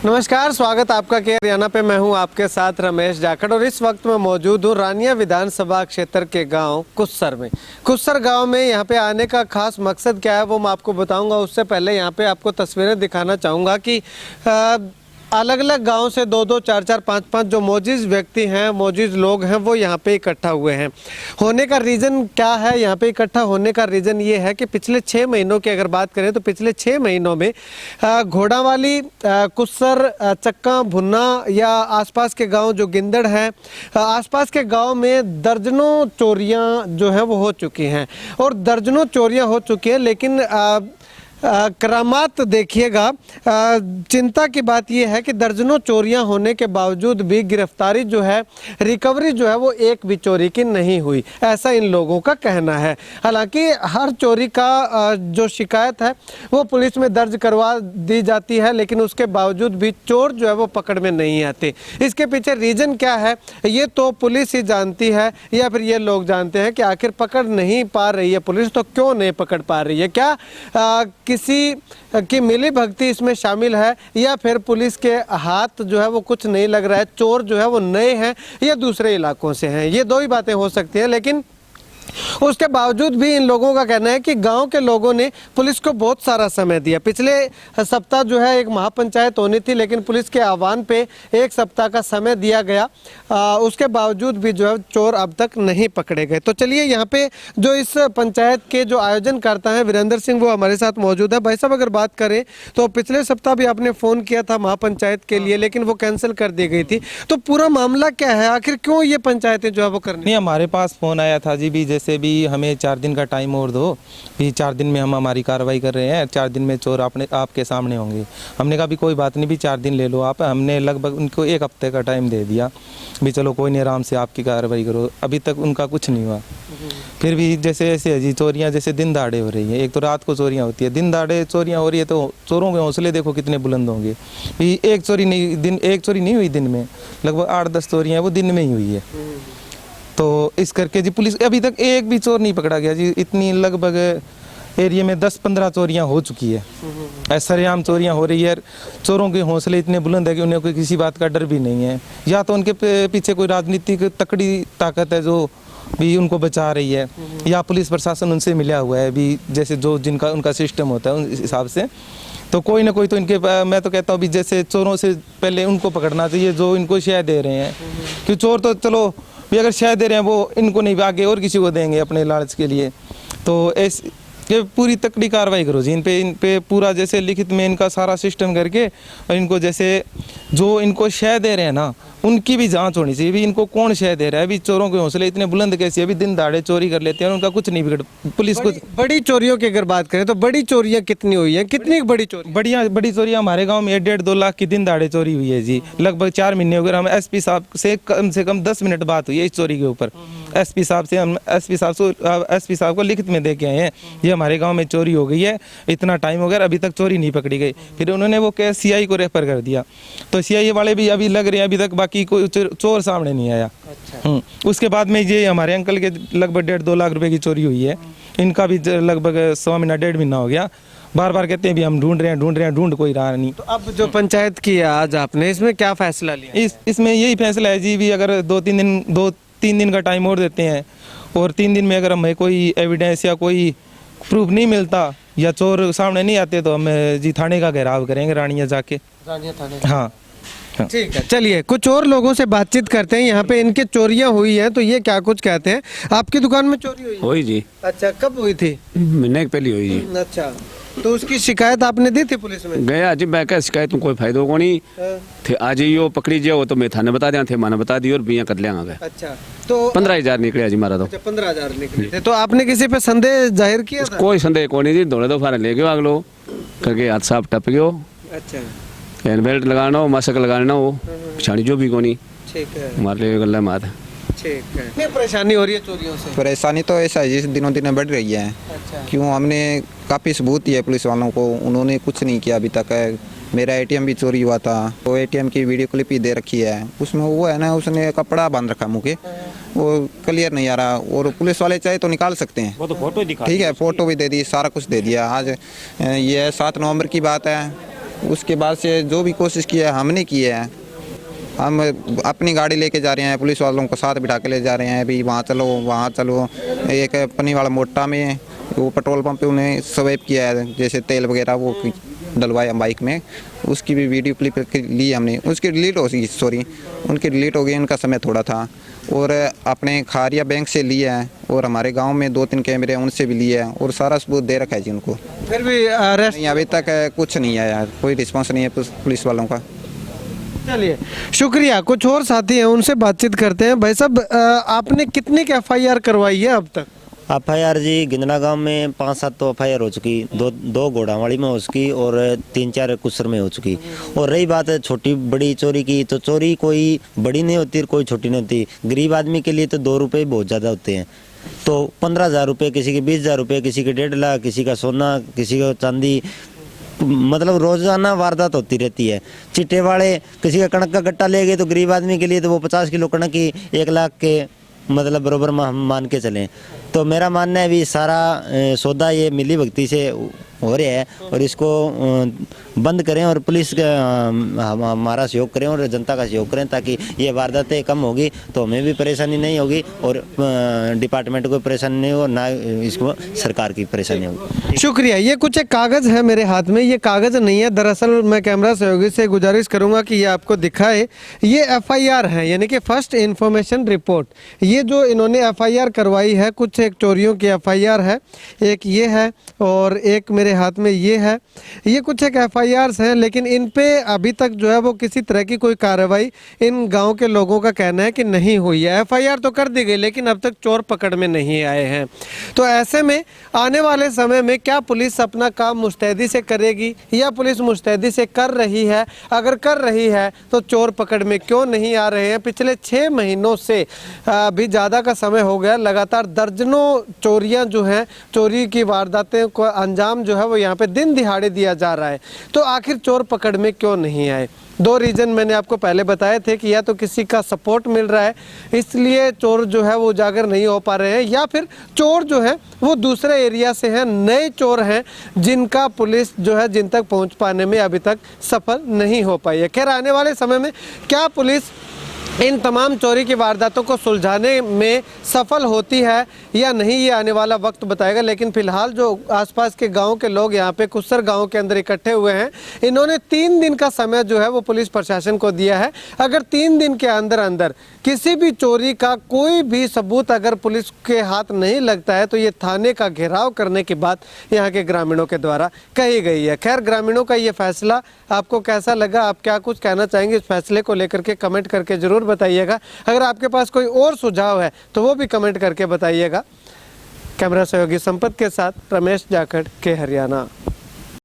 नमस्कार, स्वागत आपका के हरियाणा पे। मैं हूं आपके साथ रमेश जाखड़ और इस वक्त मैं मौजूद हूं रानिया विधानसभा क्षेत्र के गांव कुस्सर में। कुस्सर गांव में यहां पे आने का खास मकसद क्या है वो मैं आपको बताऊंगा। उससे पहले यहां पे आपको तस्वीरें दिखाना चाहूँगा कि अलग अलग गांव से दो दो चार चार पाँच पाँच जो मौजूद व्यक्ति हैं, मौजूद लोग हैं, वो यहाँ पे इकट्ठा हुए हैं। होने का रीज़न क्या है? यहाँ पे इकट्ठा होने का रीज़न ये है कि पिछले 6 महीनों की अगर बात करें तो पिछले 6 महीनों में घोड़ावाली, कुस्सर, चक्का, भुन्ना या आसपास के गांव जो गिंदड़ हैं, आसपास के गांव में दर्जनों चोरियां जो हैं वो हो चुकी हैं और दर्जनों चोरियां हो चुकी हैं। लेकिन करामात देखिएगा, चिंता की बात यह है कि दर्जनों चोरियां होने के बावजूद भी गिरफ्तारी जो है, रिकवरी जो है वो एक भी चोरी की नहीं हुई, ऐसा इन लोगों का कहना है। हालांकि हर चोरी का जो शिकायत है वो पुलिस में दर्ज करवा दी जाती है, लेकिन उसके बावजूद भी चोर जो है वो पकड़ में नहीं आते। इसके पीछे रीज़न क्या है ये तो पुलिस ही जानती है, या फिर ये लोग जानते हैं कि आखिर पकड़ नहीं पा रही है पुलिस, तो क्यों नहीं पकड़ पा रही है। क्या किसी की मिली भगती इसमें शामिल है, या फिर पुलिस के हाथ जो है वो कुछ नहीं लग रहा है, चोर जो है वो नए हैं या दूसरे इलाकों से हैं। ये दो ही बातें हो सकती हैं। लेकिन उसके बावजूद भी इन लोगों का कहना है कि गांव के लोगों ने पुलिस को बहुत सारा समय दिया। पिछले सप्ताह जो है एक महापंचायत होनी थी, लेकिन पुलिस के आह्वान पे 1 सप्ताह का समय दिया गया। उसके बावजूद भी जो है चोर अब तक नहीं पकड़े गए। तो चलिए यहाँ पे जो इस पंचायत के जो आयोजन करता है वीरेंद्र सिंह, वो हमारे साथ मौजूद है। भाई साहब, अगर बात करें तो पिछले सप्ताह भी आपने फ़ोन किया था महापंचायत के लिए, लेकिन वो कैंसिल कर दी गई थी। तो पूरा मामला क्या है, आखिर क्यों ये पंचायतें जो है वो करनी? नहीं, हमारे पास फ़ोन आया था जी, भी जैसे भी हमें 4 दिन का टाइम और दो, भी 4 दिन में हम हमारी कार्रवाई कर रहे हैं, 4 दिन में चोर आपके सामने होंगे। हमने कहा भी कोई बात नहीं, भी 4 दिन ले लो आप। हमने लगभग उनको 1 हफ्ते का टाइम दे दिया, भी चलो कोई नहीं, आराम से आपकी कार्रवाई करो। अभी तक उनका कुछ नहीं हुआ। फिर भी जैसे ऐसे है जी, चोरियाँ जैसे दिन दहाड़े हो रही है। एक तो रात को चोरियाँ होती है, दिन दहाड़े चोरियाँ हो रही है, तो चोरों के हौसले देखो कितने बुलंद होंगे। भी एक चोरी नहीं हुई दिन में, लगभग 8-10 चोरियाँ वो दिन में ही हुई है। तो इस करके जी पुलिस अभी तक एक भी चोर नहीं पकड़ा गया जी। इतनी लगभग एरिया में 10-15 चोरियां हो चुकी है, सरेआम चोरियां हो रही है। चोरों के हौसले इतने बुलंद है कि उन्हें कोई किसी बात का डर भी नहीं है। या तो उनके पीछे कोई राजनीतिक तकड़ी ताकत है जो भी उनको बचा रही है, या पुलिस प्रशासन उनसे मिला हुआ है, भी जैसे जो जिनका उनका सिस्टम होता है उस हिसाब से। तो कोई ना कोई तो इनके, मैं तो कहता हूँ भी जैसे चोरों से पहले उनको पकड़ना चाहिए जो इनको शय दे रहे हैं। क्योंकि चोर तो चलो भी अगर शय दे रहे हैं वो इनको नहीं, आगे और किसी को देंगे अपने लालच के लिए। तो ये पूरी तकड़ी कार्रवाई करो जी इन पे पूरा, जैसे लिखित में इनका सारा सिस्टम करके, और इनको जैसे जो इनको शय दे रहे हैं ना उनकी भी जांच होनी चाहिए, भी इनको कौन शय दे रहा है। भी चोरों के हौसले इतने बुलंद कैसे, अभी दिन दहाड़े चोरी कर लेते हैं, उनका कुछ नहीं बिगड़। पुलिस को बड़ी चोरियों की अगर बात करें तो बड़ी चोरियां कितनी हुई हैं, कितनी बड़ी चोरी? बड़ी चोरियां हमारे गांव में 1.5-2 लाख की दिन दहाड़े चोरी हुई है जी। लगभग 4 महीने हो गए। हम एसपी साहब से कम 10 मिनट बात हुई है इस चोरी के ऊपर। एसपी साहब को लिखित में दे के आए हैं, ये हमारे गाँव में चोरी हो गई है, इतना टाइम हो गया, अभी तक चोरी नहीं पकड़ी गई। फिर उन्होंने वो केस CI को रेफर कर दिया, तो CI वाले भी अभी लग रहे हैं, अभी तक बाकी कोई चोर सामने नहीं आया। अच्छा। उसके बाद में ये हमारे अंकल के लगभग 1.5-2 लाख रुपए की चोरी हुई है। इनका भी लगभग 100 महीना 1.5 महीना हो गया। बार बार कहते हैं भी हम ढूंढ रहे हैं, ढूंढ कोई रहा नहीं। तो अब जो पंचायत की आज आपने, इसमें क्या फैसला लिया? इसमें यही फैसला है जी, भी अगर 2-3 दिन का टाइम और देते हैं, और 3 दिन में अगर हमें कोई एविडेंस या कोई प्रूफ नहीं मिलता या चोर सामने नहीं आते, तो हम जी थाने का घेराव करेंगे, रानिया जाके। रानिया थाने? हाँ। ठीक है, चलिए कुछ और लोगों से बातचीत करते हैं। यहाँ पे इनके चोरियां हुई हैं तो ये क्या कुछ कहते हैं। आपकी दुकान में चोरी हुई? हुई जी। अच्छा, कब हुई थी? महीने पहले हुई जी। अच्छा, तो उसकी शिकायत आपने दी थी पुलिस में? गया जी, मैं क्या शिकायत में कोई फायदा को नहीं थे। आज यो पकड़ी जाओ तो मैं थाने बता दिया थे, माने बता दी और बिया कर लिया। अच्छा, तो 15,000 निकले जी मारा। तो 15,000 निकले थे। तो आपने किसी पे संदेह जाहिर किया था? कोई संदेह को नहीं जी, दौड़े तो फारे ले गयो अगलो करके, हाथ साफ टप गयो। अच्छा, हैंड बेल्ट लगाना हो, मास्क लगाना हो, पिछाड़ी जो भी को नहीं। ठीक है, मार ले गल्ला मार। ठीक है। कितनी परेशानी हो रही है चोरियों से? परेशानी तो ऐसा है जिस दिनों दिन बढ़ रही है। अच्छा। क्यों, हमने काफ़ी सबूत दिए पुलिस वालों को, उन्होंने कुछ नहीं किया अभी तक। मेरा ATM भी चोरी हुआ था, तो ATM की वीडियो क्लिप ही दे रखी है। उसमें वो है ना, उसने कपड़ा बांध रखा मुँह के, वो क्लियर नहीं आ रहा। और पुलिस वाले चाहे तो निकाल सकते हैं, वो तो फोटो दिखा, ठीक है, फोटो भी दे दी, सारा कुछ दे दिया। आज ये 7 नवंबर की बात है, उसके बाद से जो भी कोशिश की है हमने की है। हम अपनी गाड़ी लेके जा रहे हैं, पुलिस वालों को साथ बिठा के ले जा रहे हैं, अभी वहाँ चलो वहाँ चलो। एक पन्नी वाला मोटा में वो पेट्रोल पंप पे उन्हें स्वैप किया है, जैसे तेल वगैरह वो डलवाया बाइक में, उसकी भी वीडियो क्लिप ली हमने। उसकी डिलीट हो गई, सॉरी उनकी डिलीट हो गई, उनका समय थोड़ा था। और अपने खारिया बैंक से लिया है और हमारे गांव में 2-3 कैमरे हैं उनसे भी लिया है और सारा सबूत दे रखा है जी उनको। फिर भी अरेस्ट नहीं, अभी तक कुछ नहीं आया, कोई रिस्पॉन्स नहीं है पुलिस वालों का। चलिए शुक्रिया। कुछ और साथी हैं उनसे बातचीत करते हैं। भाई साहब आपने कितनी FIR करवाई है अब तक? FIR जी गिंदना गांव में 5-7 तो FIR हो चुकी, दो घोड़ावाड़ी में हो चुकी और 3-4 कुसर में हो चुकी। और रही बात है छोटी बड़ी चोरी की, तो चोरी कोई बड़ी नहीं होती और कोई छोटी नहीं होती। गरीब आदमी के लिए तो 2 रुपये बहुत ज़्यादा होते हैं। तो 15,000 रुपये, किसी के 20,000 रुपये, किसी के 1.5 लाख, किसी का सोना, किसी का चांदी, मतलब रोजाना वारदात होती रहती है। चिट्टे वाले किसी का कणक का गट्टा ले गए तो गरीब आदमी के लिए तो वो 50 किलो कणक की 1 लाख के मतलब बराबर मान के चलें। तो मेरा मानना है भी सारा सौदा ये मिली भगती से हो रहा है और इसको बंद करें और पुलिस का हमारा सहयोग करें और जनता का सहयोग करें, ताकि ये वारदातें कम होगी तो हमें भी परेशानी नहीं होगी और डिपार्टमेंट को परेशानी नहीं हो, ना इसको सरकार की परेशानी होगी। शुक्रिया। ये कुछ एक कागज़ है मेरे हाथ में, ये कागज़ नहीं है दरअसल। मैं कैमरा सहयोगी से गुजारिश करूंगा कि ये आपको दिखाए। ये FIR है, यानी कि फर्स्ट इन्फॉर्मेशन रिपोर्ट। ये जो इन्होंने FIR करवाई है, कुछ एक चोरियों की FIR है, एक ये है और एक मेरे हाथ में ये है। ये कुछ एक FIRs हैं, लेकिन इन पे अभी तक जो है वो किसी तरह की कोई कार्रवाई इन गांव के लोगों का कहना है कि नहीं हुई है। FIR तो कर दी गई लेकिन अब तक चोर पकड़ में नहीं आए हैं। तो ऐसे में आने वाले समय में क्या पुलिस अपना काम मुस्तैदी से करेगी या पुलिस मुस्तैदी से कर रही है? अगर कर रही है तो चोर पकड़ में क्यों नहीं आ रहे हैं? पिछले 6 महीनों से भी ज़्यादा का समय हो गया, लगातार दर्जनों चोरियां जो हैं, चोरी की वारदातें को अंजाम जो है वो यहाँ पे दिन दिहाड़े दिया जा रहा है। तो आखिर चोर पकड़ में क्यों नहीं आए? 2 रीज़न मैंने आपको पहले बताए थे कि या तो किसी का सपोर्ट मिल रहा है इसलिए चोर जो है वो उजागर नहीं हो पा रहे हैं, या फिर चोर जो है वो दूसरे एरिया से हैं, नए चोर हैं जिनका पुलिस जो है जिन तक पहुंच पाने में अभी तक सफल नहीं हो पाई है। खैर आने वाले समय में क्या पुलिस इन तमाम चोरी की वारदातों को सुलझाने में सफल होती है या नहीं, ये आने वाला वक्त बताएगा। लेकिन फिलहाल जो आसपास के गांव के लोग यहाँ पे कुसर गांव के अंदर इकट्ठे हुए हैं, इन्होंने 3 दिन का समय जो है वो पुलिस प्रशासन को दिया है। अगर 3 दिन के अंदर अंदर किसी भी चोरी का कोई भी सबूत अगर पुलिस के हाथ नहीं लगता है तो ये थाने का घेराव करने की बात यहाँ के ग्रामीणों के द्वारा कही गई है। खैर ग्रामीणों का ये फैसला आपको कैसा लगा, आप क्या कुछ कहना चाहेंगे इस फैसले को लेकर के कमेंट करके ज़रूर बताइएगा। अगर आपके पास कोई और सुझाव है तो वो भी कमेंट करके बताइएगा। कैमरा सहयोगी संपत के साथ रमेश जाखड़ के हरियाणा।